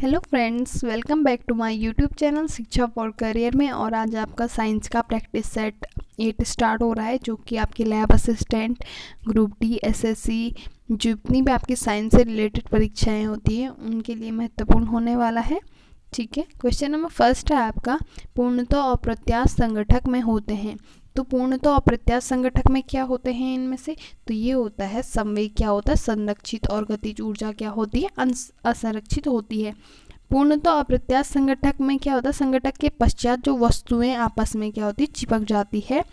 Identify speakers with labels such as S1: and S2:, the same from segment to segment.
S1: Hello friends, welcome back to my YouTube channel Shiksha for career में। और आज आपका साइंस का प्रैक्टिस सेट 8 स्टार्ट हो रहा है, जो कि आपकी lab assistant, group D, SSC, जितनी भी आपकी साइंस से रिलेटेड परीक्षाएं होती हैं उनके लिए महत्वपूर्ण होने वाला है। ठीक है, क्वेश्चन नंबर फर्स्ट है आपका, पूर्णतः और प्रत्यास्थ संगठक में होते हैं। तो पूर्णतः और प्रत्यास्थ संगठक में क्या होते हैं इनमें से? तो ये होता है संवेग क्या होता है, संरक्षित, और गतिज ऊर्जा क्या होती है, असंरक्षित होती है। पूर्णतः और प्रत्यास्थ संगठक में क्या होता है, संगठक के पश्चात जो वस्तुएं आपस में क्या होती है, चिपक जाती है।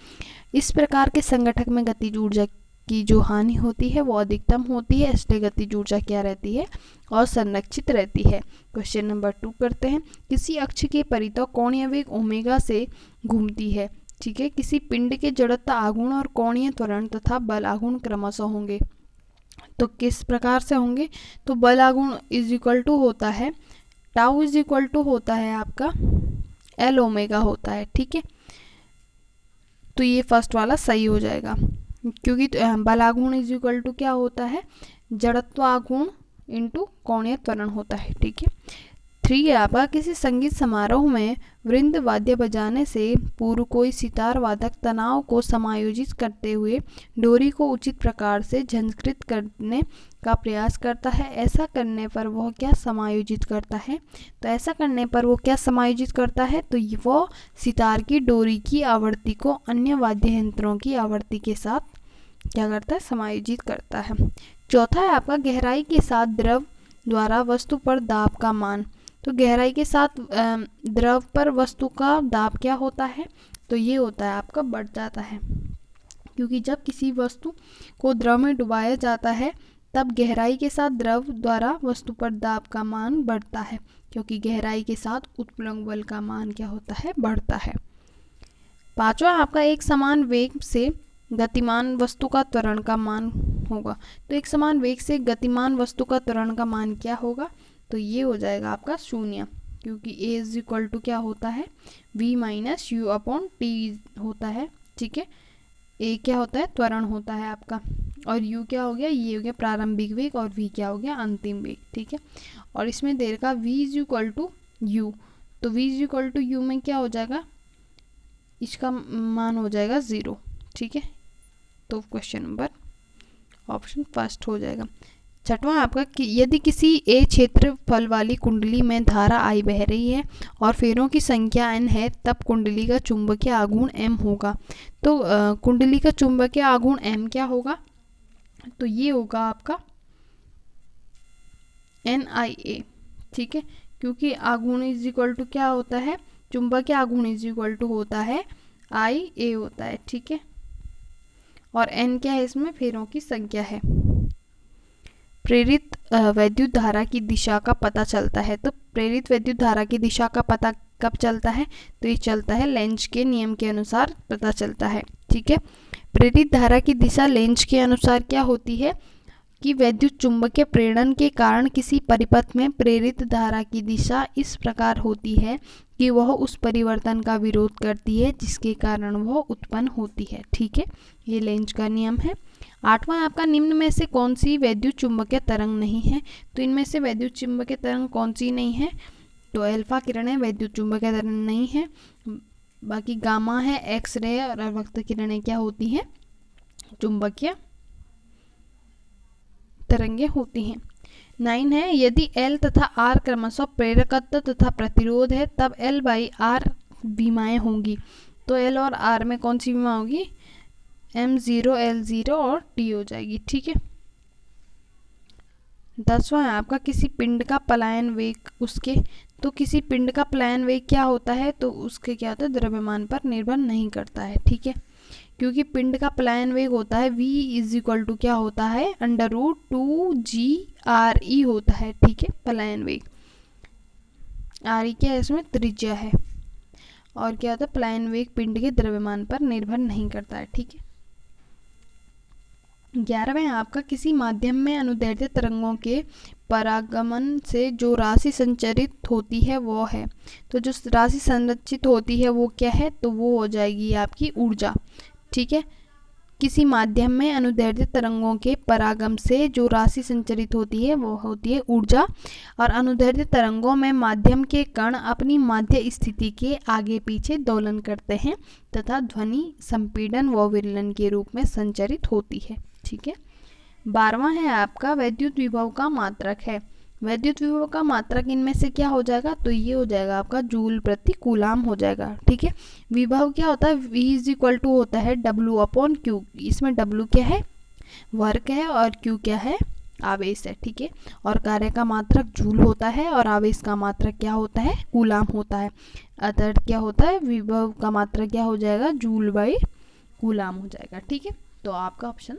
S1: इस प्रकार के संगठक में गतिज ऊर्जा की जो हानि होती है वो अधिकतम होती है, इसलिए गतिज ऊर्जा क्या रहती है, और संरक्षित रहती है। क्वेश्चन नंबर 2 करते हैं, किसी अक्ष के परितः कोणीय वेग ओमेगा से घूमती है। ठीक है, किसी पिंड के जड़त्व आघूर्ण और कोणीय त्वरण तथा बल आघूर्ण क्रमशः होंगे। तो किस प्रकार से होंगे? तो बल आघूर्ण इज इक्वल टू होता है, टाउ इज इक्वल टू होता है आपका एल ओमेगा होता है। ठीक है, तो ये फर्स्ट वाला सही हो जाएगा, क्योंकि बल आघूर्ण इज इक्वल टू क्या होता है, जड़त्व आघूर्ण इंटू कोणीय त्वरण होता है। ठीक है, 3 है आपका, किसी संगीत समारोह में वृंद वाद्य बजाने से पूर्व कोई सितार वादक तनाव को समायोजित करते हुए डोरी को उचित प्रकार से झंझकृत करने का प्रयास करता है। ऐसा करने पर वह क्या समायोजित करता है? तो ऐसा करने पर वो क्या समायोजित करता है? तो वो सितार की डोरी की आवृत्ति को अन्य वाद्य यंत्रों की आवृत्ति के साथ क्या करता है, समायोजित करता है। चौथा है आपका, गहराई के साथ द्रव द्वारा वस्तु पर दाब का मान। तो गहराई के साथ द्रव पर वस्तु का दाब क्या होता है? तो ये होता है आपका बढ़ जाता है, क्योंकि जब किसी वस्तु को द्रव में डुबाया जाता है तब गहराई के साथ द्रव द्वारा वस्तु पर दाब का मान बढ़ता है, क्योंकि गहराई के साथ उत्प्लवक बल का मान क्या होता है, बढ़ता है। पांचवा आपका, एक समान वेग से गतिमान वस्तु का त्वरण का मान होगा। तो एक समान वेग से गतिमान वस्तु का त्वरण का मान क्या होगा? तो ये हो जाएगा आपका 0, क्योंकि a इज इक्वल टू क्या होता है, v minus you upon T होता है। ठीक है, a क्या होता है, त्वरण होता है आपका, और u क्या हो गया, ये हो गया प्रारंभिक वेग, और v क्या हो गया, अंतिम वेग। ठीक है, और इसमें देर का v is equal to U, तो v is equal to U में क्या हो जाएगा, इसका मान हो जाएगा 0। ठीक है, तो क्वेश्चन नंबर ऑप्शन फर्स्ट हो जाएगा। छठवां आपका, कि यदि किसी ए क्षेत्रफल वाली कुंडली में धारा I बह रही है और फेरों की संख्या n है, तब कुंडली का चुंबकीय आघूर्ण m होगा। तो कुंडली का चुंबकीय आघूर्ण m क्या होगा? तो ये होगा आपका NIA। ठीक है, क्योंकि आघूर्ण इज इक्वल टू क्या होता है, चुंबकीय आघूर्ण इज इक्वल टू होता है IA होता है। ठीक है, और n क्या है, इसमें फेरों की संख्या है। प्रेरित वैद्युत धारा की दिशा का पता चलता है। तो प्रेरित वैद्युत धारा की दिशा का पता कब चलता है? तो ये चलता है लेंज के नियम के अनुसार पता चलता है। ठीक है, प्रेरित धारा की दिशा लेंज के अनुसार क्या होती है कि वैद्युत चुंबकीय प्रेरण के कारण किसी परिपथ में प्रेरित धारा की दिशा इस प्रकार होती है कि वह उस परिवर्तन का विरोध करती है जिसके कारण वह उत्पन्न होती है। ठीक है, ये लेंज का नियम है। आठवां आपका, निम्न में से कौन सी वैद्युत चुंबकीय तरंग नहीं है? तो इनमें से वैद्युत चुंबकीय तरंग कौन सी नहीं है? तो अल्फा किरणें वैद्युत चुंबकीय तरंग नहीं है, बाकी गामा है, एक्सरे और अवक्त किरणें क्या होती हैं, चुंबकीय तरंगे होती हैं। 9 है, यदि L तथा R क्रमशः प्रेरकत्व तथा प्रतिरोध है तब L बाई R विमाएँ होंगी। तो L और R में कौन सी विमा होगी, M0, L0 और T हो जाएगी। ठीक है, 10वां है आपका, किसी पिंड का पलायन वेग उसके, तो किसी पिंड का पलायन वेग क्या होता है, तो उसके क्या होता है, द्रव्यमान पर निर्भर नहीं करता है। ठीक है, क्योंकि पिंड का पलायन वेग होता है v इज इक्वल टू क्या होता है, √2GRE होता है। ठीक है, पलायन वेग, RE क्या है, इसमें त्रिज्या है, और क्या होता है, पलायन वेग पिंड के द्रव्यमान पर निर्भर नहीं करता है। ठीक है, 11वें आपका, किसी माध्यम में अनुदैर्ध्य तरंगों के परागमन से जो राशि संचरित होती है वो है। तो जो राशि संरचित होती है वो क्या है, तो वो हो जाएगी आपकी ऊर्जा। ठीक है, किसी माध्यम में अनुदैर्ध्य तरंगों के परागम से जो राशि संचरित होती है वो होती है ऊर्जा, और अनुदैर्ध्य तरंगों में माध्यम के कण अपनी माध्य स्थिति के आगे पीछे दोलन करते हैं तथा ध्वनि संपीड़न व विरलन के रूप में संचरित होती है। ठीक है। 12वां है आपका वैद्युत विभव का मात्रक है। वैद्युत विभव का मात्रक इनमें से क्या हो जाएगा, तो ये हो जाएगा आपका जूल प्रति कूलाम हो जाएगा। ठीक है। विभव क्या होता है, V इज इक्वल टू होता है W अपॉन Q। इसमें W क्या है, वर्क है, और Q क्या है, आवेश है। ठीक है। और कार्य का मात्रक जूल होता है और आवेश का मात्रक क्या होता है, कूलाम होता है। अतः क्या होता है, विभव का मात्रक क्या हो जाएगा, जूल बाई कूलाम हो जाएगा। ठीक है। तो आपका ऑप्शन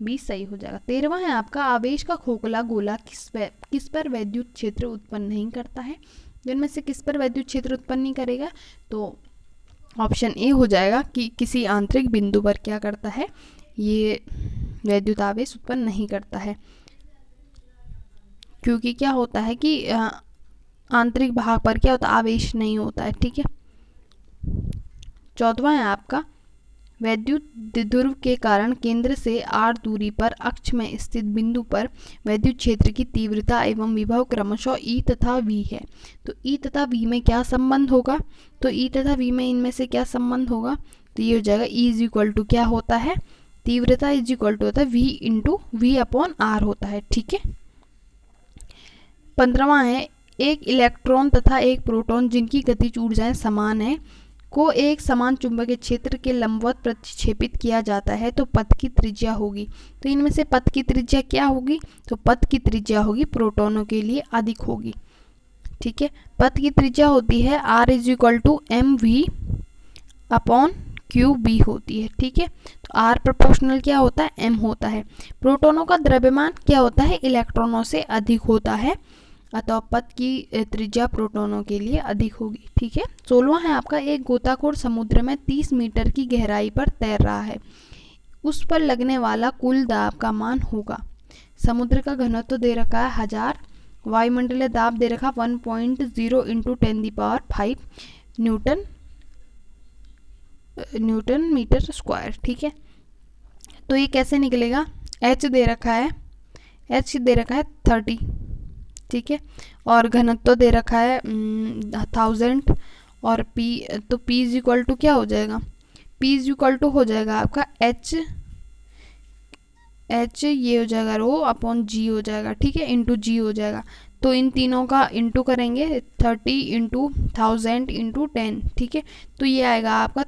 S1: 20 सही हो जाएगा। 13वां है आपका आवेश का खोखला गोला किस पर वैद्युत क्षेत्र उत्पन्न नहीं करता है। जिनमें से किस पर वैद्युत क्षेत्र उत्पन्न नहीं करेगा, तो ऑप्शन ए हो जाएगा कि किसी आंतरिक बिंदु पर क्या करता है, ये वैद्युत आवेश उत्पन्न नहीं करता है। क्योंकि क्या होता है कि आंतरिक भाग पर क्या होता है, आवेश नहीं होता है। ठीक है। 14वां है आपका वैद्युत द्विध्रुव के कारण केंद्र से r दूरी पर अक्ष में स्थित बिंदु पर वैद्युत क्षेत्र की तीव्रता एवं विभव क्रमशः E तथा V है। तो E तथा V में क्या संबंध होगा, तो E तथा V में इनमें से क्या संबंध होगा, तो ये हो जाएगा E इज इक्वल टू क्या होता है, तीव्रता इज इक्वल टू होता है V into V upon R होता है। ठीक है। 15वां है एक इलेक्ट्रॉन तथा एक प्रोटॉन जिनकी गतिज ऊर्जाएं समान है को एक समान चुंबकीय क्षेत्र के लंबवत प्रतिक्षेपित किया जाता है तो पथ की त्रिज्या होगी। तो इनमें से पथ की त्रिज्या क्या होगी, तो पथ की त्रिज्या होगी प्रोटॉनों के लिए अधिक होगी। ठीक है। पथ की त्रिज्या होती है r is equal to M V upon Q B होती है। ठीक है। तो r प्रोपोर्शनल क्या होता है, m होता है। प्रोटॉनों का द्रव्यमान क्या होता है, इलेक्ट्रॉनों से अधिक होता है, अतः पथ की त्रिज्या प्रोटॉनों के लिए अधिक होगी। ठीक है। 16वां है आपका एक गोताखोर समुद्र में 30 मीटर की गहराई पर तैर रहा है, उस पर लगने वाला कुल दाब का मान होगा। समुद्र का घनत्व दे रखा है 1000, वायुमंडलीय दाब दे रखा 1.0 इंटू 10⁵ न्यूटन मीटर स्क्वायर। ठीक है। तो ये कैसे निकलेगा, H दे रखा है 30। ठीक है। और घनत्व दे रखा है 1000, और P, तो P इज इक्वल टू क्या हो जाएगा, P इज इक्वल टू हो जाएगा आपका H ये हो जाएगा रो अपॉन G हो जाएगा। ठीक है। इंटू G हो जाएगा। तो इन तीनों का इंटू करेंगे 30 इंटू 1000 इंटू 10। ठीक है। तो ये आएगा आपका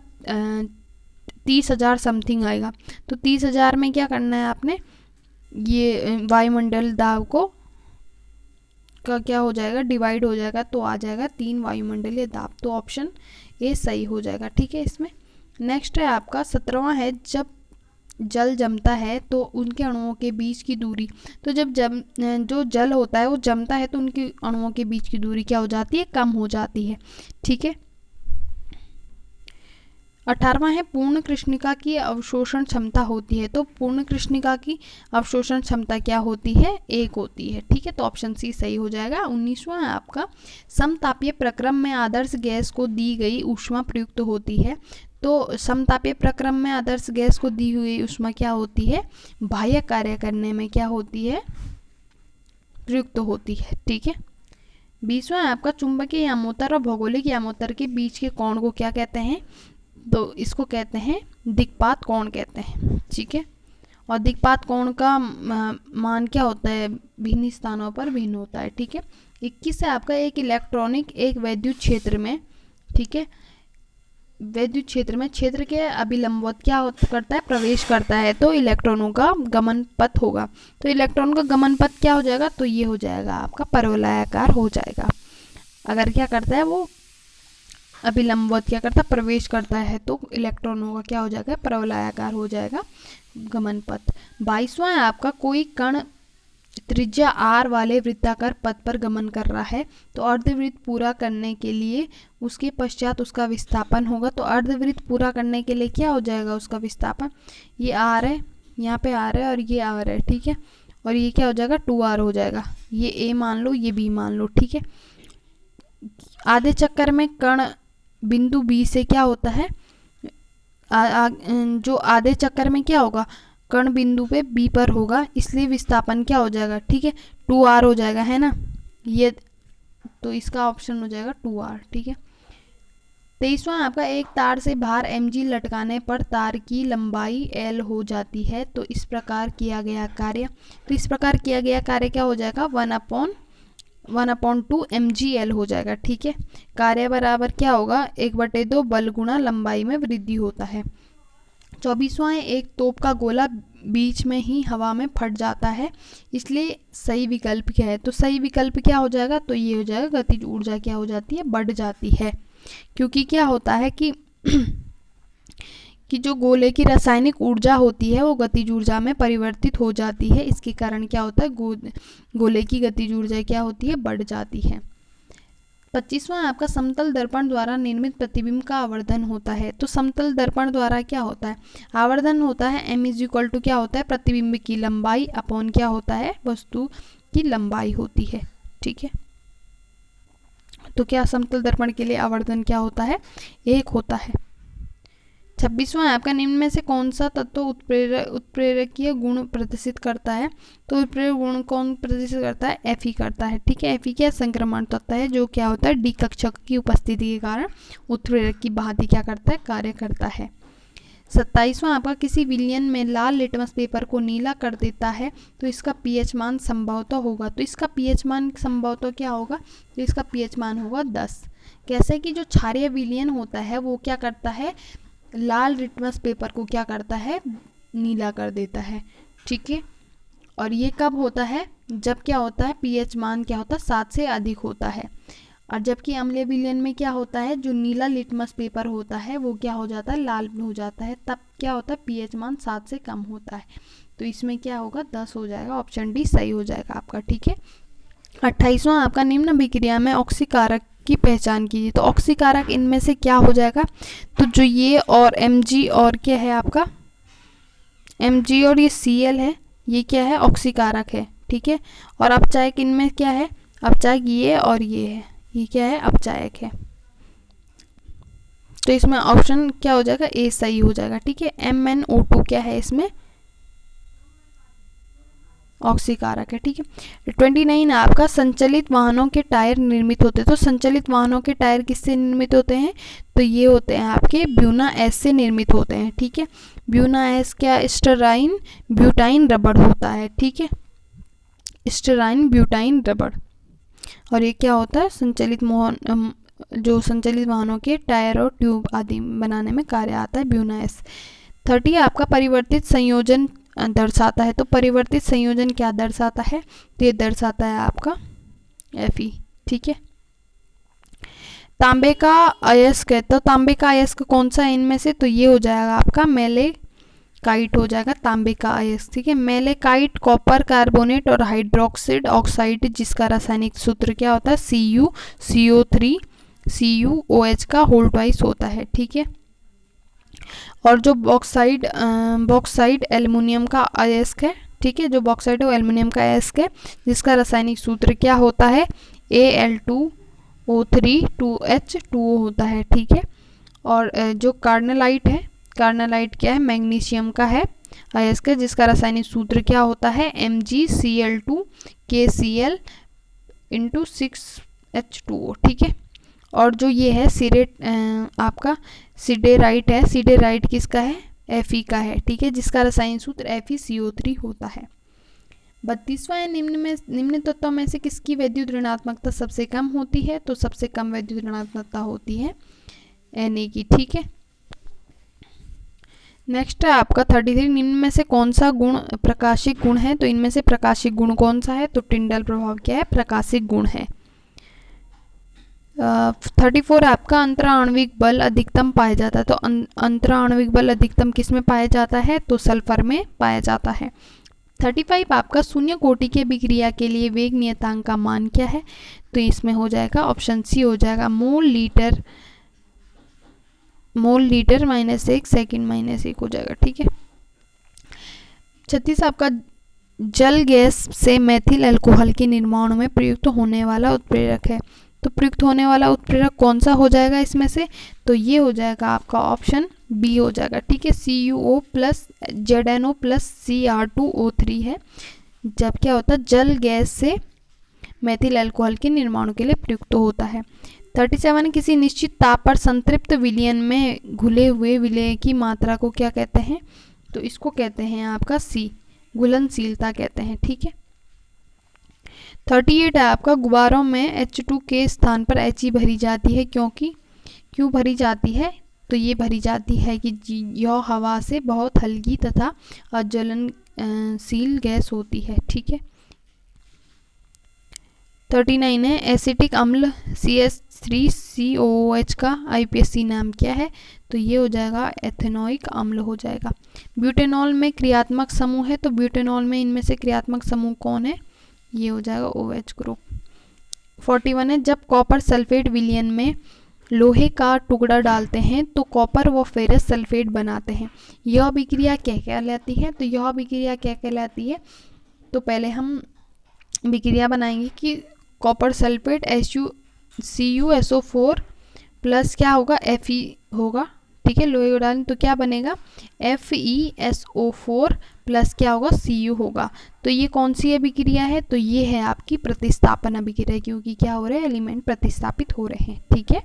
S1: 30,000 समथिंग आएगा। तो 30,000 में क्या करना है आपने, ये वायुमंडल दाब को का क्या हो जाएगा, डिवाइड हो जाएगा, तो आ जाएगा 3 वायुमंडलीय दाब। तो ऑप्शन ए सही हो जाएगा। ठीक है। इसमें नेक्स्ट है आपका 17वां है जब जल जमता है तो उनके अणुओं के बीच की दूरी, तो जब जो जल होता है वो जमता है तो उनके अणुओं के बीच की दूरी क्या हो जाती है, कम हो जाती है। ठीक है। 18वां है पूर्ण कृष्णिका की अवशोषण क्षमता होती है, तो पूर्ण कृष्णिका की अवशोषण क्षमता क्या होती है, 1 होती है। ठीक है। तो ऑप्शन सी सही हो जाएगा। 19वां है आपका समतापीय प्रक्रम में आदर्श गैस को दी गई ऊष्मा प्रयुक्त होती है, तो समतापीय प्रक्रम में आदर्श गैस को दी हुई ऊष्मा क्या होती है, बाह्य कार्य करने में क्या होती है, प्रयुक्त होती है। ठीक है। 20वां है आपका चुंबकीय यामोत्तर और भौगोलिक यामोत्तर के बीच के कोण को क्या कहते हैं, तो इसको कहते हैं दिक्पात कोण कहते हैं। ठीक है। और दिक्पात कोण का मान क्या होता है, भिन्न स्थानों पर भिन्न होता है। ठीक है। 21 है आपका एक इलेक्ट्रॉनिक एक वैद्युत क्षेत्र में, ठीक है, वैद्युत क्षेत्र में क्षेत्र के अभिलंबवत क्या करता है, प्रवेश करता है, तो इलेक्ट्रॉनों का गमन पथ होगा। तो इलेक्ट्रॉन का गमन पथ क्या हो जाएगा, तो ये हो जाएगा आपका परवलयाकार हो जाएगा। अगर क्या करता है वो अभिलंबवत क्या करता है, प्रवेश करता है, तो इलेक्ट्रॉनों का क्या हो जाएगा, परवलयाकार हो जाएगा गमन पथ। 22वां है आपका कोई कण त्रिज्या r वाले वृत्ताकार पथ पर गमन कर रहा है, तो अर्धवृत्त पूरा करने के लिए उसके पश्चात उसका विस्थापन होगा। तो अर्धवृत्त पूरा करने के लिए क्या हो जाएगा उसका विस्थापन, ये r है, यहाँ पे r है और ये r है। ठीक है। और ये क्या हो जाएगा 2r हो जाएगा, ये a मान लो ये b मान लो। ठीक है। आधे चक्कर में कण बिंदु B से क्या होता है, जो आधे चक्कर में क्या होगा, कर्ण बिंदु पे बी पर होगा, इसलिए विस्थापन क्या हो जाएगा, ठीक है, 2r हो जाएगा, है ना ये, तो इसका ऑप्शन हो जाएगा 2r, ठीक है। 23वां आपका, एक तार से बाहर mg लटकाने पर तार की लंबाई l हो जाती है, तो इस प्रकार किया गया कार्य, तो इस प्रकार किया गया कार्य क्या हो जाएगा, 1/2 mgl हो जाएगा, ठीक है। कार्य बराबर क्या होगा, 1/2 बल गुणा लंबाई में वृद्धि होता है। 24वां है, एक तोप का गोला बीच में ही हवा में फट जाता है, इसलिए सही विकल्प क्या है, तो सही विकल्प क्या हो जाएगा, तो ये हो जाएगा गतिज ऊर्जा क्या हो जाती है, बढ़ जाती है, क्योंकि क्या होता है कि कि जो गोले की रासायनिक ऊर्जा होती है वो गतिज ऊर्जा में परिवर्तित हो जाती है, इसके कारण क्या होता है, गोले की गतिज ऊर्जा क्या होती है, बढ़ जाती है। 25वां आपका, समतल दर्पण द्वारा निर्मित प्रतिबिंब का आवर्धन होता है, तो समतल दर्पण द्वारा क्या होता है, आवर्धन होता है, m = क्या होता है, प्रतिबिंब की लंबाई अपॉन क्या होता है, वस्तु की लंबाई होती है, ठीक है। तो क्या समतल दर्पण के लिए आवर्धन क्या होता है, 1 होता है। 26वां आपका, निम्न में से कौन सा तत्व उत्प्रेरकीय गुण प्रदर्शित करता है, तो उत्प्रेरक गुण कौन प्रदर्शित करता है, Fe करता है, ठीक है। Fe क्या संक्रमण तत्व है, जो क्या होता है, डी कक्षक की उपस्थिति के कारण उत्प्रेरक की भांति क्या करता है, कार्य करता है। 27वां आपका, किसी विलयन में लाल लिटमस पेपर को नीला कर देता है, तो इसका pH मान संभवतः होगा, तो इसका pH मान संभवतः क्या होगा, तो इसका pH मान होगा 10। कैसे कि जो क्षारीय विलयन होता है वो क्या करता है, लाल लिटमस पेपर को क्या करता है, नीला कर देता है, ठीक है। और ये कब होता है, जब क्या होता है, pH मान क्या होता है, 7 से अधिक होता है। और जबकि अम्लीय विलयन में क्या होता है, जो नीला लिटमस पेपर होता है वो क्या हो जाता है, लाल हो जाता है, तब क्या होता है, pH मान 7 से कम होता है, तो इसमें क्या होगा, 10 हो जाएगा, ऑप्शन डी सही हो जाएगा आपका, ठीक है। 28वां आपका, निम्न अभिक्रिया में ऑक्सीकारक की पहचान कीजिए, तो ऑक्सीकारक इनमें से क्या हो जाएगा, तो जो ये और Mg और क्या है आपका, Mg और ये Cl है, ये क्या है, ऑक्सीकारक है, ठीक है। और अपचायक इनमें क्या है, अपचायक ये और ये है, ये क्या है, अपचायक है, तो इसमें ऑप्शन क्या हो जाएगा, ए सही हो जाएगा, ठीक है। MnO2 क्या है, इसमें ऑक्सीकारक है, ठीक है। 29 आपका, संचलित वाहनों के टायर निर्मित होते हैं, तो संचलित वाहनों के टायर किससे निर्मित होते हैं, तो ये होते हैं आपके ब्यूना एस से निर्मित होते हैं, ठीक है। ब्यूना एस क्या, स्टेराइन ब्यूटाइन रबड़ होता है, ठीक है, स्टेराइन ब्यूटाइन रबड़। और ये क्या होता है, जो संचलित वाहनों के टायर और ट्यूब आदि बनाने में कार्य आता है, ब्यूना एस। 30 आपका, परिवर्तित संयोजन दर्शाता है, तो परिवर्तित संयोजन क्या दर्शाता है, तो ये दर्शाता है आपका Fe, ठीक है। तांबे का अयस्क है, तो तांबे का अयस्क कौन सा है इनमें से, तो ये हो जाएगा आपका मेलेकाइट हो जाएगा, तांबे का अयस्क, ठीक है। मेलेकाइट कॉपर कार्बोनेट और हाइड्रोक्साइड ऑक्साइड, जिसका रासायनिक सूत्र क्या होता है, CuCO3 CuOH का होल ट्वाइस होता है, ठीक है। और जो बॉक्साइड एल्युमिनियम का अयस्क है, ठीक है, जो बॉक्साइड है वो एल्युमिनियम का अयस्क है, जिसका रासायनिक सूत्र क्या होता है, Al2O3 2H2O होता है, ठीक है। और जो कार्नेलाइट है, कार्नेलाइट क्या है, मैग्नीशियम का है अयस्क, जिसका रासायनिक सूत्र क्या होता है, MgCl2KCl × 6H2O, ठीक है। और जो ये है आपका सिडेराइट है, सिडेराइट किसका है, Fe का है, ठीक है, जिसका रासायनिक सूत्र FeCO3 होता है। 32वां है, निम्न तत्वों में से किसकी वैद्युत ऋणात्मकता सबसे कम होती है, तो सबसे कम वैद्युत ऋणात्मकता होती है Na की, ठीक है। नेक्स्ट है आपका 33, निम्न में से कौन सा गुण प्रकाशिक गुण है, तो इनमें से प्रकाशिक गुण कौन सा है, तो टिंडल प्रभाव क्या है, प्रकाशिक गुण है। 34 आपका, अंतराण्विक बल अधिकतम पाया जाता है, तो अंतराण्विक बल अधिकतम किस में पाया जाता है, तो सल्फर में पाया जाता है। 35 आपका, शून्य कोटि के विक्रिया के लिए वेग नियतांक का मान क्या है, तो इसमें हो जाएगा ऑप्शन सी हो जाएगा, मोल लीटर -1 सेकेंड -1 हो जाएगा, ठीक है। 36 आपका, जल गैस से मेथिल अल्कोहल के निर्माण में प्रयुक्त होने वाला उत्प्रेरक है, तो प्रयुक्त होने वाला उत्प्रेरक कौन सा हो जाएगा इसमें से, तो ये हो जाएगा आपका ऑप्शन बी हो जाएगा, ठीक है। CuO plus ZnO plus Cr2O3 है, जब क्या होता है जल गैस से मेथिल अल्कोहल के निर्माण के लिए प्रयुक्त होता है। 37 किसी निश्चित ताप पर संतृप्त विलयन में घुले हुए विलय की मात्रा को क्या कहते हैं, तो इसको कहते हैं आपका सी, घुलनशीलता कहते हैं, ठीक है। 38 है आपका गुब्बारों में H2 के स्थान पर He भरी जाती है, क्यों भरी जाती है, तो ये भरी जाती है कि यह हवा से बहुत हल्की तथा अज्वलनशील गैस होती है, ठीक है। 39 है एसिटिक अम्ल CH3COOH का IPSC नाम क्या है, तो ये हो जाएगा एथेनोइक अम्ल हो जाएगा। ब्यूटेनॉल में क्रियात्मक समूह है, तो ब्यूटेनॉल में इनमें से क्रियात्मक समूह कौन है, ये हो जाएगा OH ग्रुप। 41 है जब कॉपर सल्फेट विलयन में लोहे का टुकड़ा डालते हैं तो कॉपर व फेरस सल्फेट बनाते हैं, यह अभिक्रिया क्या कहलाती है, तो यह अभिक्रिया क्या कहलाती है, तो पहले हम अभिक्रिया बनाएंगे कि कॉपर सल्फेट CuSO4 प्लस क्या होगा Fe होगा, ठीक है। लोहे को डालें तो क्या बनेगा FeSO4 प्लस क्या होगा Cu होगा, तो ये कौन सी अभिक्रिया है, तो ये है आपकी प्रतिस्थापन अभिक्रिया, क्योंकि क्या हो रहा है एलिमेंट प्रतिस्थापित हो रहे हैं, ठीक है।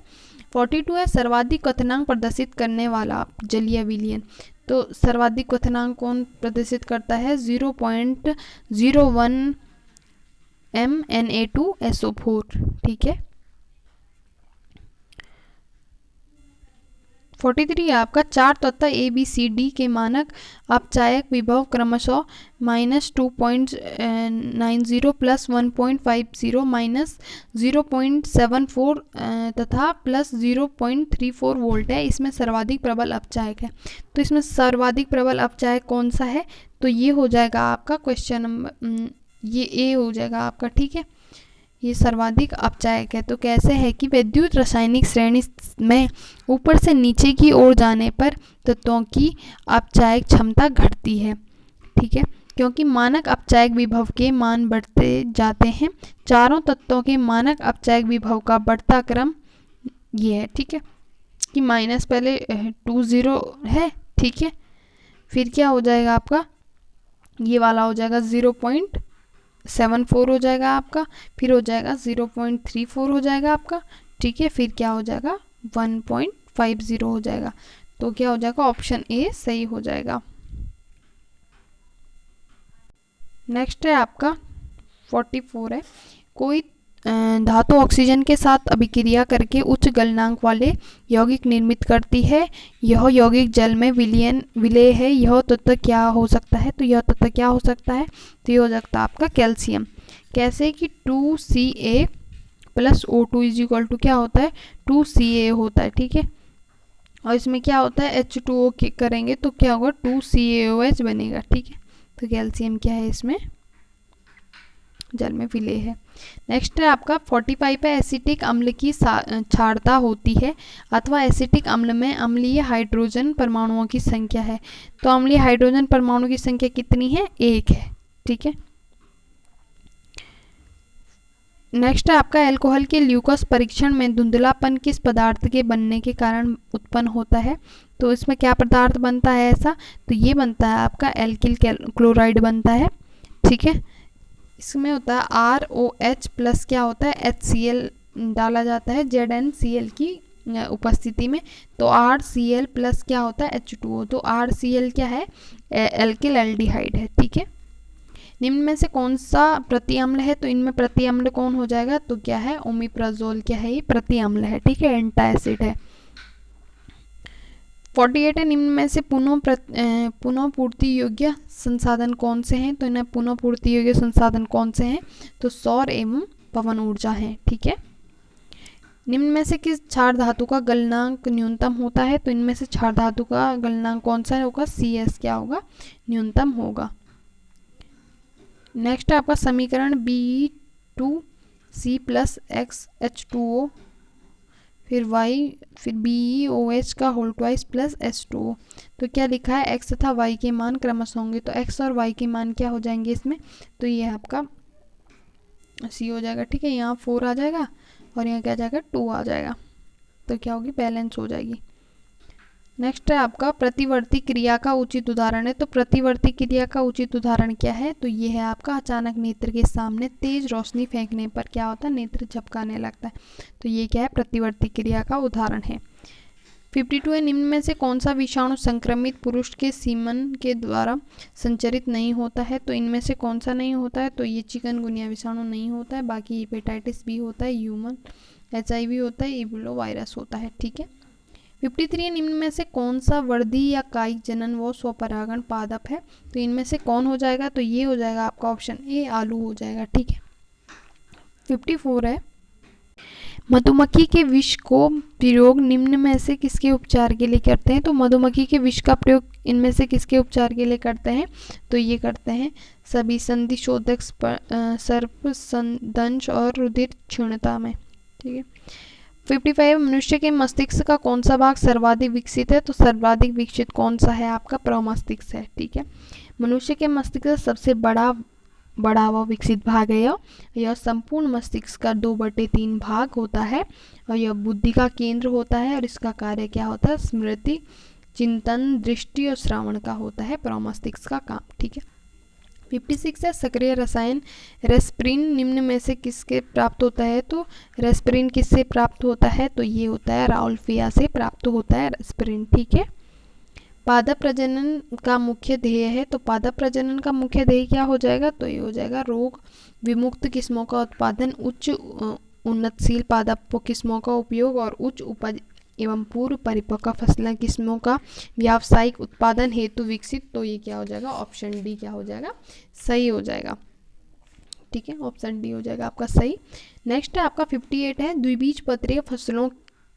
S1: 42 है सर्वाधिक क्वथनांक प्रदर्शित करने वाला जलीय विलयन, तो सर्वाधिक क्वथनांक कौन प्रदर्शित करता है 0.01 MnA2SO4, ठीक है। 43 आपका चार तत्व ABCD के मानक अपचायक विभव क्रमशः -2.90 प्लस 1.50 माइनस 0.74 तथा प्लस 0.34 वोल्ट है, इसमें सर्वाधिक प्रबल अपचायक है, तो इसमें सर्वाधिक प्रबल अपचायक कौन सा है, तो ये हो जाएगा आपका क्वेश्चन नंबर, ये ए हो जाएगा आपका, ठीक है। ये सर्वाधिक अपचायक है, तो कैसे है कि विद्युत रासायनिक श्रेणी में ऊपर से नीचे की ओर जाने पर तत्वों की अपचायक क्षमता घटती है, ठीक है, क्योंकि मानक अपचायक विभव के मान बढ़ते जाते हैं। चारों तत्वों के मानक अपचायक विभव का बढ़ता क्रम ये है, ठीक है, कि माइनस पहले 20 है, ठीक है, फिर क्या हो जाएगा आपका ये वाला हो जाएगा 0.74 हो जाएगा आपका, फिर हो जाएगा 0.34 हो जाएगा आपका, ठीक है, फिर क्या हो जाएगा 1.50 हो जाएगा, तो क्या हो जाएगा ऑप्शन ए सही हो जाएगा। नेक्स्ट है आपका 44 है कोई धातु ऑक्सीजन के साथ अभिक्रिया करके उच्च गलनांक वाले यौगिक निर्मित करती है, यह यौगिक जल में विलय है, यह तत्व क्या हो सकता है, तो यह तत्व क्या हो सकता है, तो ये हो सकता है आपका कैल्शियम। कैसे कि 2Ca plus O2 is equal to क्या होता है 2Ca होता है, ठीक है, और इसमें क्या होता है H2O करेंगे तो क्या होगा 2CaOH बनेगा, ठीक है, तो कैल्शियम क्या है इसमें जल में विलय है। नेक्स्ट है आपका 45 पे एसिटिक अम्ल की क्षारता होती है अथवा एसिटिक अम्ल में अम्लीय हाइड्रोजन परमाणुओं की संख्या है, तो अम्लीय हाइड्रोजन परमाणु की संख्या कितनी है 1 है, ठीक है। नेक्स्ट है आपका एल्कोहल के ल्यूकोस परीक्षण में धुंधलापन किस पदार्थ के बनने के कारण उत्पन्न होता है, तो इसमें क्या पदार्थ बनता है ऐसा, तो ये बनता है आपका एल्किल क्लोराइड बनता है, ठीक है। इसमें होता है ROH प्लस क्या होता है HCl डाला जाता है ZnCl की उपस्थिति में, तो RCl प्लस क्या होता है H2O, तो RCl क्या है एल्किल एल्डिहाइड है, ठीक है। निम्न में से कौन सा प्रतिअम्ल है, तो इनमें प्रतिअम्ल कौन हो जाएगा, तो क्या है ओमिप्राजोल क्या है ये प्रतिअम्ल है, ठीक है, एंटासिड है। 48 है निम्न में से पुनः पूर्ति योग्य संसाधन कौन से हैं, तो इन्हें पुनः पूर्ति योग्य संसाधन कौन से हैं, तो सौर एवं पवन ऊर्जा है, ठीक है। निम्न में से किस क्षार धातु का गलनांक न्यूनतम होता है, तो इनमें से क्षार धातु का गलनांक कौन सा होगा CS क्या होगा न्यूनतम होगा। नेक्स्ट है आपका समीकरण B2C प्लस X H2O फिर Y फिर BeOH का होल ट्वाइस प्लस H2O, तो क्या लिखा है X तथा Y के मान क्रमशः होंगे, तो X और Y के मान क्या हो जाएंगे इसमें, तो ये आपका C हो जाएगा, ठीक है, यहाँ 4 आ जाएगा और यहाँ क्या आ जाएगा 2 आ जाएगा, तो क्या होगी बैलेंस हो जाएगी। नेक्स्ट है आपका प्रतिवर्ती क्रिया का उचित उदाहरण है। तो प्रतिवर्ती क्रिया का उचित उदाहरण क्या है, तो ये है आपका अचानक नेत्र के सामने तेज रोशनी फेंकने पर क्या होता है, नेत्र झपकाने लगता है। तो ये क्या है, प्रतिवर्ती क्रिया का उदाहरण है। 52 है, निम्न में से कौन सा विषाणु संक्रमित पुरुष के सीमन के द्वारा संचरित नहीं होता है। तो इनमें से कौन सा नहीं होता है, तो ये चिकनगुनिया विषाणु नहीं होता है, बाकी हेपेटाइटिस बी होता है, ह्यूमन HIV होता है, इबोला वायरस होता है। ठीक है। 53 निम्न में से कौन सा वर्धी या कायिक जनन व स्वपरागण पादप है। तो इनमें से कौन हो जाएगा, तो ये हो जाएगा आपका ऑप्शन ए आलू हो जाएगा। ठीक है। 54 है, मधुमक्खी के विष को प्रयोग निम्न में से किसके उपचार के लिए करते हैं। तो मधुमक्खी के विष का प्रयोग इनमें से किसके उपचार के लिए करते हैं, तो ये करते हैं सभी संधिशोधक, सर्प, दंश और रुधिर क्षीणता में। ठीक है। 55 मनुष्य के मस्तिष्क का कौन सा भाग सर्वाधिक विकसित है। तो सर्वाधिक विकसित कौन सा है, आपका प्रमस्तिष्क है। ठीक है। मनुष्य के मस्तिष्क का सबसे बड़ा व विकसित भाग है यह संपूर्ण मस्तिष्क का 2/3 भाग होता है और यह बुद्धि का केंद्र होता है और इसका कार्य क्या होता है, स्मृति, चिंतन, दृष्टि और श्रवण का होता है प्रमस्तिष्क का काम। ठीक है। 56 है, सक्रिय रसायन रेस्पिरिन निम्न में से किसके प्राप्त होता है। तो रेस्पिरिन किससे प्राप्त होता है, तो ये होता है राउल्फिया से प्राप्त होता है रेस्पिरिन। ठीक है। पादप प्रजनन का मुख्य ध्येय है। तो पादप प्रजनन का मुख्य ध्येय क्या हो जाएगा, तो ये हो जाएगा रोग विमुक्त किस्मों का उत्पादन, उच्च उन्नतशील पादप किस्मों का उपयोग और उच्च उपज एवं पूर्व परिपक्व फसलें किस्मों का व्यावसायिक उत्पादन हेतु विकसित। तो ये क्या हो जाएगा, ऑप्शन डी क्या हो जाएगा, सही हो जाएगा। ठीक है, ऑप्शन डी हो जाएगा आपका सही। नेक्स्ट है आपका 58 है, द्विबीजपत्रीय फसलों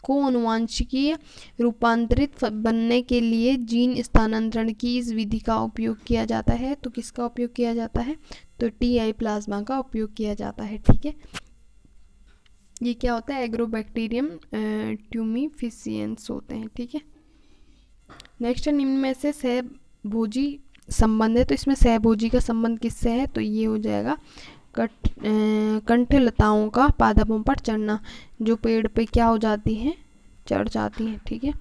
S1: को अनुवांशिकीय रूपांतरित बनने के लिए जीन स्थानांतरण की इस विधि का उपयोग किया जाता है। तो किसका उपयोग किया जाता है, तो TI प्लाज्मा का उपयोग किया जाता है। ठीक है। ये क्या होता है, एग्रोबैक्टीरियम ट्यूमिफिशियंस होते हैं। ठीक है। नेक्स्ट निम्न में से सहभोजी संबंध है। तो इसमें सहभोजी का संबंध किससे है, तो ये हो जाएगा कंठलताओं का पादपों पर चढ़ना, जो पेड़ पे क्या हो जाती हैं, चढ़ जाती हैं। ठीक है।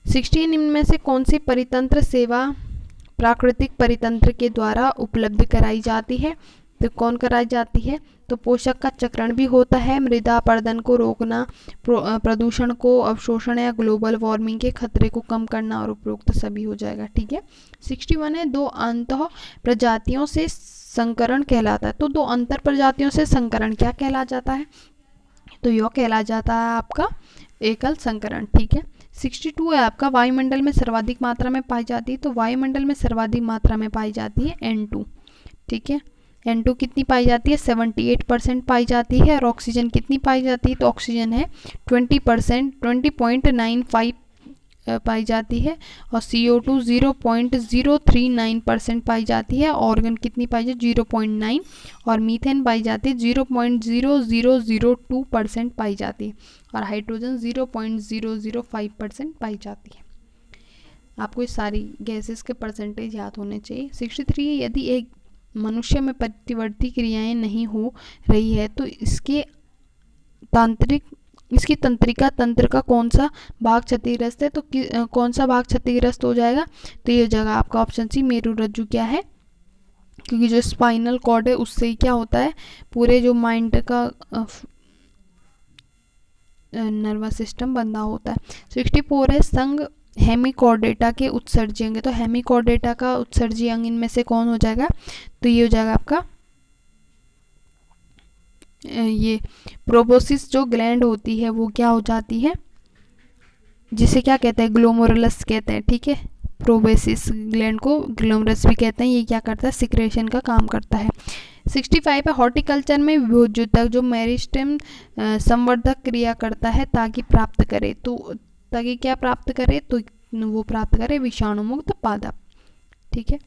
S1: 60 निम्न में से कौन सी परितंत्र सेवा प्राकृतिक परितंत्र के द्वारा उपलब्ध कराई जाती है। तो कौन कराई जाती है, तो पोषक का चक्रण भी होता है, मृदा अपरदन को रोकना, प्रदूषण को अवशोषण या ग्लोबल वार्मिंग के खतरे को कम करना और उपरोक्त सभी हो जाएगा। ठीक है। 61 है, दो अंतः प्रजातियों से संकरण कहलाता है। तो दो अंतर प्रजातियों से संकरण क्या कहला जाता है, तो यह कहला जाता है आपका एकल संकरण। ठीक है। 62 है आपका, वायुमंडल में सर्वाधिक मात्रा में पाई जाती है। तो वायुमंडल में सर्वाधिक मात्रा में पाई जाती है N2। ठीक है। N2 कितनी पाई जाती है, 78% पाई जाती है। और ऑक्सीजन कितनी पाई जाती है, तो ऑक्सीजन है 20%, 20.95 पाई जाती है। और CO2 0.039% पाई जाती है। ऑर्गन कितनी पाई जाती है, 0.9। और मीथेन पाई जाती है 0.0002% पाई जाती है। और हाइड्रोजन 0.005% पाई जाती है। आपको ये सारी गैसेस के परसेंटेज याद होने चाहिए। 63 यदि एक मनुष्य में प्रतिवर्ती क्रियाएं नहीं हो रही है तो इसकी तंत्रिका तंत्र का कौन सा भाग क्षतिग्रस्त है। तो कौन सा भाग क्षतिग्रस्त हो जाएगा, तो ये जगह आपका ऑप्शन सी मेरुरज्जु क्या है, क्योंकि जो स्पाइनल कॉर्ड है उससे ही क्या होता है, पूरे जो माइंड का नर्वस सिस्टम बंधा होता है। 64 है, संघ हेमिकॉर्डेटा के उत्सर्जी अंग। तो हेमिकॉर्डेटा का उत्सर्जी अंग इनमें से कौन हो जाएगा, तो ये हो जाएगा आपका ये प्रोबोसिस जो ग्लैंड होती है वो क्या हो जाती है, जिसे क्या कहते हैं, ग्लोमेरुलस कहते हैं। ठीक है। प्रोबोसिस ग्लैंड को ग्लोमेरुलस भी कहते हैं। ये क्या करता है, सिक्रेशन का काम करता है। 65 है, हॉर्टिकल्चर में विभोज्योतक जो मेरिस्टेम संवर्धक क्रिया करता है ताकि प्राप्त करे। तो ताकि क्या प्राप्त करे, तो वो प्राप्त करे विषाणु मुक्त पादप। ठीक है।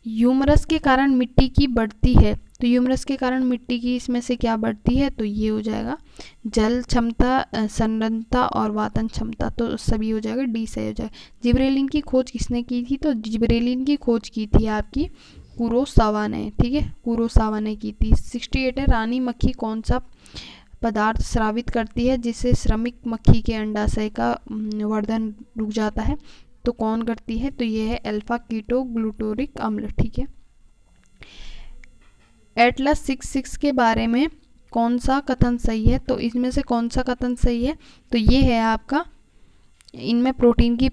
S1: ह्यूमरस के कारण मिट्टी की बढ़ती है। तो ह्यूमरस के कारण मिट्टी की इसमें से क्या बढ़ती है, तो ये हो जाएगा जल क्षमता, संरचना और वातन क्षमता। तो सभी हो जाएगा, डी सही हो जाएगा। जिब्रेलिन की खोज किसने की थी, तो जिब्रेलिन की खोज की थी आपकी कुरोसावा ने, ठीक है, कुरोसावा ने की थी। 68 है, रानी मक्खी कौन सा पदार्थ स्रावित करती है जिससे श्रमिक मक्खी के अंडाशय का वर्धन रुक जाता है? तो कौन करती है? तो ये है अल्फा कीटो ग्लूटारिक अम्ल, ठीक है। एटलस 66 के बारे में कौन सा कथन सही है? तो इसमें से कौन सा कथन सही है? तो ये है आपका, इनमें प्रोटीन की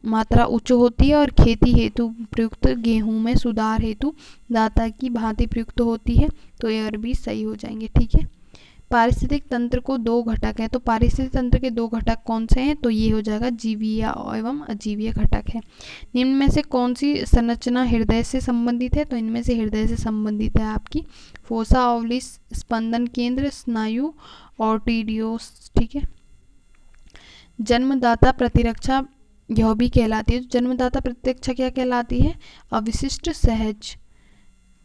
S1: मात्रा उच्च होती है और खेती हेतु प्रयुक्त गेहूं में सुधार हेतु दाता की भांति प्रयुक्त होती है। तो ये और भी सही हो जाएंगे, ठीक है। पारिस्थितिक तंत्र को दो घटक हैं, तो पारिस्थितिक तंत्र के दो घटक कौन से हैं? तो ये हो जाएगा जीवीय एवं अजीवीय घटक है। निम्न में से कौन सी संरचना हृदय से संबंधित है? तो इनमें से हृदय से संबंधित है आपकी फोसा ओवलिस, स्पंदन केंद्र, स्नायु, आर्टेरियोस, ठीक है। जन्मदाता प्रतिरक्षा यह भी कहलाती है। जन्मदाता प्रतिरक्षा क्या कहलाती है? अविशिष्ट सहज।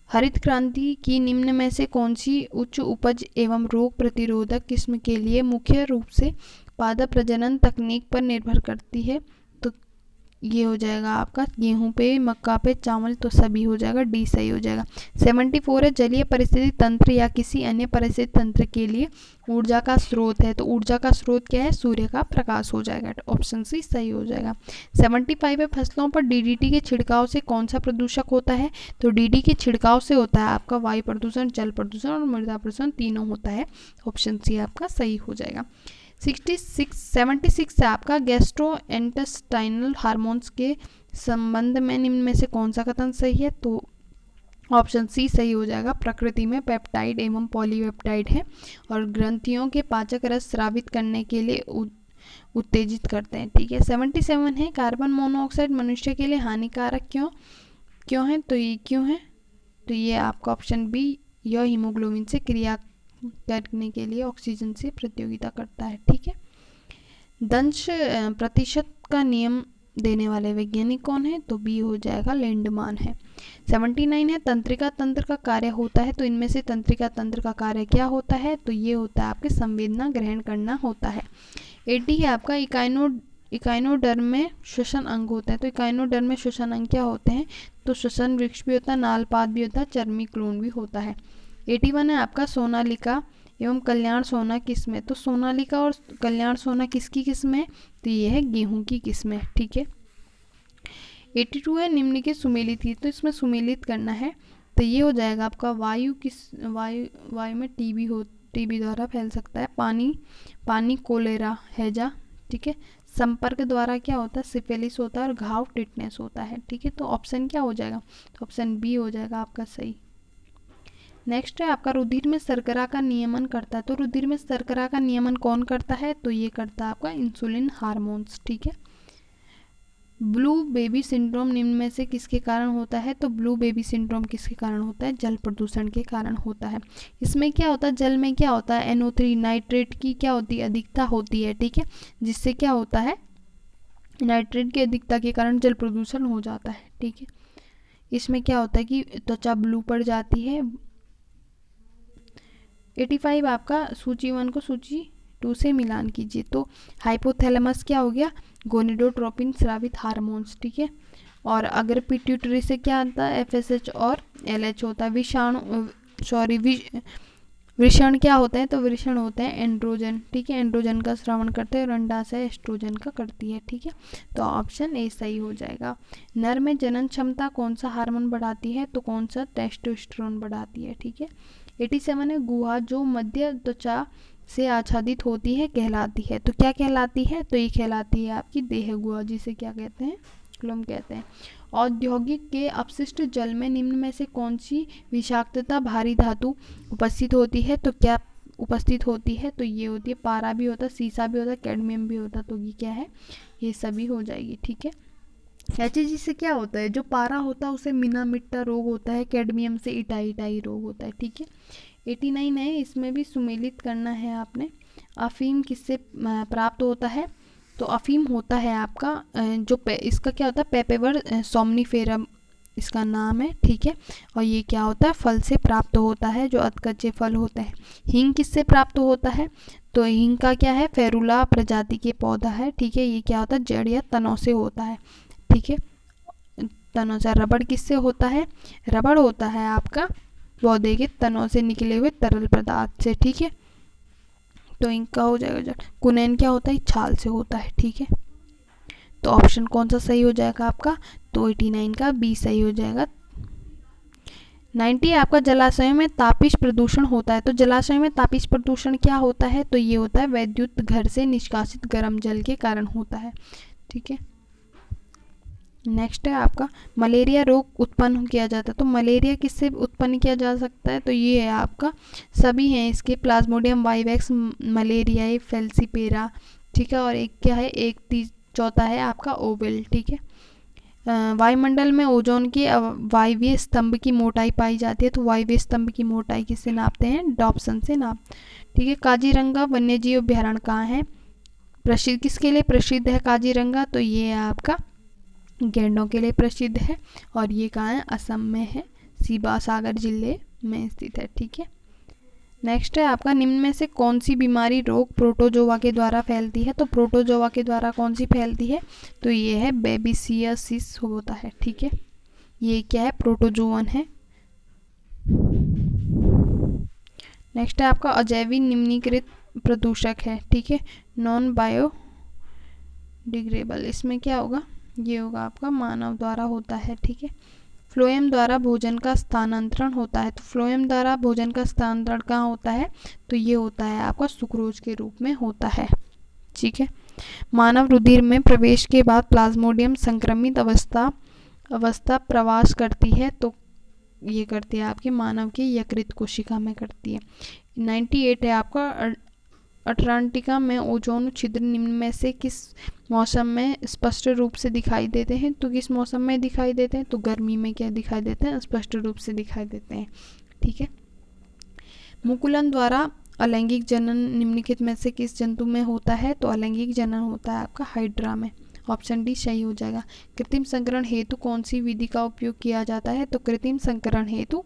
S1: हरित क्रांति की निम्न में से कौन सी उच्च उपज एवं रोग प्रतिरोधक किस्म के लिए मुख्य रूप से पादप प्रजनन तकनीक पर निर्भर करती है? तो ये हो जाएगा आपका गेहूं पे, मक्का पे, चावल, तो सभी हो जाएगा, डी सही हो जाएगा। 74 है, जलीय परिस्थितिक तंत्र या किसी अन्य परिस्थितिक तंत्र के लिए ऊर्जा का स्रोत है। तो ऊर्जा का स्रोत क्या है? सूर्य का प्रकाश हो जाएगा, ऑप्शन सी सही हो जाएगा। 75 है, फसलों पर डीडीटी के छिड़काव से कौन सा प्रदूषक होता है? तो डीडी के छिड़काव से होता है आपका वायु प्रदूषण, जल प्रदूषण और मृदा प्रदूषण, तीनों होता है, ऑप्शन सी आपका सही हो जाएगा। 76 है आपका, गैस्ट्रोइंटेस्टाइनल हार्मोन्स के संबंध में निम्न में से कौन सा कथन सही है? तो ऑप्शन सी सही हो जाएगा। प्रकृति में पेप्टाइड एवं पॉलीपेप्टाइड है और ग्रंथियों के पाचक रस स्रावित करने के लिए उत्तेजित करते हैं, ठीक है। 77 है, कार्बन मोनोऑक्साइड मनुष्य के लिए हानिकारक क्यों है? तो ये क्यों है? तो ये आपका ऑप्शन बी, यह हीमोग्लोबिन से क्रिया करने के लिए ऑक्सीजन से प्रतियोगिता करता है, ठीक है। दंश प्रतिशत का नियम देने वाले वैज्ञानिक कौन है? तो बी हो जाएगा, लेंडमान है। 79 है, तंत्रिका तंत्र का कार्य होता है। तो इनमें से तंत्रिका तंत्र का कार्य क्या होता है? तो ये होता है आपके संवेदना ग्रहण करना होता है। 80 है आपका, इकाइनोडर्म में श्वसन अंग होता है। तो इकाइनोडर्म में श्वसन अंग क्या होते हैं? तो श्वसन वृक्ष भी होता है, नालपात भी होता है, चर्मी क्लोन भी होता है। 81 है आपका, सोनालिका एवं कल्याण सोना किस्म है। तो सोनालिका और कल्याण सोना किसकी किस्म है? तो ये है गेहूं की किस्म है, ठीक है। 82 है, निम्नलिखित सुमेलित ही, तो इसमें सुमेलित करना है। तो ये हो जाएगा आपका, वायु में टीबी द्वारा फैल सकता है। पानी कोलेरा, हैजा, ठीक है। संपर्क द्वारा क्या होता है? सिफिलिस होता है और घाव टिटनेस होता है, ठीक है। तो ऑप्शन क्या हो जाएगा? तो ऑप्शन बी हो जाएगा आपका सही। नेक्स्ट है आपका, रुधिर में शर्करा का नियमन करता है। तो रुधिर में शर्करा का नियमन कौन करता है? तो ये करता है आपका इंसुलिन हार्मोन्स, ठीक है। ब्लू बेबी सिंड्रोम निम्न में से किसके कारण होता है? तो ब्लू बेबी सिंड्रोम किसके कारण होता है? जल प्रदूषण के कारण होता है। इसमें क्या होता है? जल में क्या होता है? NO3 नाइट्रेट की क्या होती है? अधिकता होती है, ठीक है। जिससे क्या होता है? नाइट्रेट की अधिकता के कारण जल प्रदूषण हो जाता है, ठीक है। इसमें क्या होता है कि त्वचा ब्लू पड़ जाती है। 85 आपका, सूची 1 को सूची 2 से मिलान कीजिए। तो हाइपोथैलेमस क्या हो गया? गोनिडोट्रोपिन स्रावित हार्मोन्स, ठीक है। और अगर पिट्यूटरी से क्या आता है? FSH और LH होता है। वृषण क्या होता है? तो वृषण होता है एंड्रोजन, ठीक है। एंड्रोजन का श्रवण करते हैं और अंडाशय एस्ट्रोजन का करती है, ठीक है। तो ऑप्शन ए सही हो जाएगा। नर में जनन क्षमता कौन सा हार्मोन बढ़ाती है? तो कौन सा? टेस्टोस्टेरोन बढ़ाती है, ठीक है। 87 है, गुहा जो मध्य त्वचा से आच्छादित होती है कहलाती है। तो क्या कहलाती है? तो ये कहलाती है आपकी देह गुहा, जिसे क्या कहते हैं? क्लोम कहते हैं। औद्योगिक के अपशिष्ट जल में निम्न में से कौन सी विषाक्तता भारी धातु उपस्थित होती है? तो क्या उपस्थित होती है? तो ये होती है, पारा भी होता है, सीसा भी होता है, कैडमियम भी होता है। तो ये क्या है? ये सभी हो जाएगी, ठीक है। HG से क्या होता है? जो पारा होता है उसे मिना मिट्टा रोग होता है, कैडमियम से इटाई रोग होता है, ठीक है। 89 है, इसमें भी सुमेलित करना है आपने। अफीम किससे प्राप्त होता है? तो अफीम होता है आपका जो इसका क्या होता है? पेपेवर सोमनीफेरम इसका नाम है, ठीक है। और ये क्या होता है? फल से प्राप्त होता है, जो अधकच्चे फल होते हैं। हींग किससे प्राप्त होता है? तो हींग का क्या है? फेरुला प्रजाति के पौधा है, ठीक है। ये क्या होता है? जड़ या तनों से होता है, ठीक है। तनों से। रबड़ किससे होता है? रबड़ होता है आपका पौधे के तनों से निकले हुए तरल पदार्थ से, ठीक है। तो इनका हो जाएगा। कुनैन क्या होता है? छाल से होता है, ठीक है। तो ऑप्शन कौन सा सही हो जाएगा आपका? तो 89 का बी सही हो जाएगा। 90 आपका जलाशयों में तापिश प्रदूषण होता है। तो जलाशयों में तापिश प्रदूषण क्या होता है? तो ये होता है वैद्युत घर से निष्कासित गर्म जल के कारण होता है, ठीक है। नेक्स्ट है आपका मलेरिया रोग उत्पन्न किया जाता है। तो मलेरिया किससे उत्पन्न किया जा सकता है? तो ये है आपका सभी हैं इसके, प्लाज्मोडियम वाइवेक्स, मलेरिया, फेल्सीपेरा, ठीक है। और एक क्या है, एक चौथा है आपका ओवेल, ठीक है। वायुमंडल में ओजोन की वायवीय स्तंभ की मोटाई पाई जाती है। तो वायवीय स्तंभ की मोटाई किससे नापते हैं? डॉप्सन से ठीक है। काजीरंगा वन्यजीव अभ्यारण्य कहाँ है? प्रसिद्ध किसके लिए प्रसिद्ध है काजीरंगा? तो ये है आपका गैंडों के लिए प्रसिद्ध है। और ये कहाँ है? असम में है, शिवसागर जिले में स्थित है, ठीक है। नेक्स्ट है आपका निम्न में से कौन सी बीमारी रोग प्रोटोजोआ के द्वारा फैलती है? तो प्रोटोजोआ के द्वारा कौन सी फैलती है? तो ये है बेबिसियसिस होता है, ठीक है। ये क्या है? प्रोटोजोअन है। नेक्स्ट है आपका अजैविक निम्नीकृत प्रदूषक है, ठीक है, नॉन बायोडिग्रेडेबल। इसमें क्या होगा? ये होगा आपका मानव द्वारा होता है, ठीक है। फ्लोएम द्वारा भोजन का स्थानांतरण होता है। तो फ्लोएम द्वारा भोजन का स्थानांतरण कहाँ होता है? तो ये होता है आपका सुक्रोज के रूप में होता है, ठीक है। मानव रुधिर में प्रवेश के बाद प्लाज्मोडियम संक्रमित अवस्था प्रवास करती है। तो ये करती है आपके मानव की यकृत कोशिका में करती है। 98 है आपका अटलांटिका में ओजोन छिद्र निम्न में से किस मौसम में स्पष्ट रूप से दिखाई देते हैं? तो किस मौसम में दिखाई देते हैं? तो गर्मी में क्या दिखाई देते हैं? स्पष्ट रूप से दिखाई देते हैं, ठीक है। मुकुलन द्वारा अलैंगिक जनन निम्नलिखित में से किस जंतु में होता है? तो अलैंगिक जनन होता है आपका हाइड्रा में। ऑप्शन डी सही हो जाएगा। कृत्रिम संकरण हेतु कौन सी विधि का उपयोग किया जाता है? तो कृत्रिम संकरण हेतु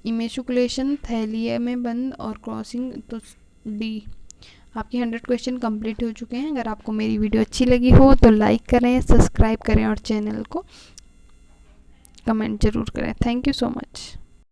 S1: इमेशुकुलेशन, थैलिया में बंद और क्रॉसिंग। तो डी। आपके 100 क्वेश्चन कंप्लीट हो चुके हैं। अगर आपको मेरी वीडियो अच्छी लगी हो तो लाइक करें, सब्सक्राइब करें और चैनल को कमेंट जरूर करें। Thank you so much.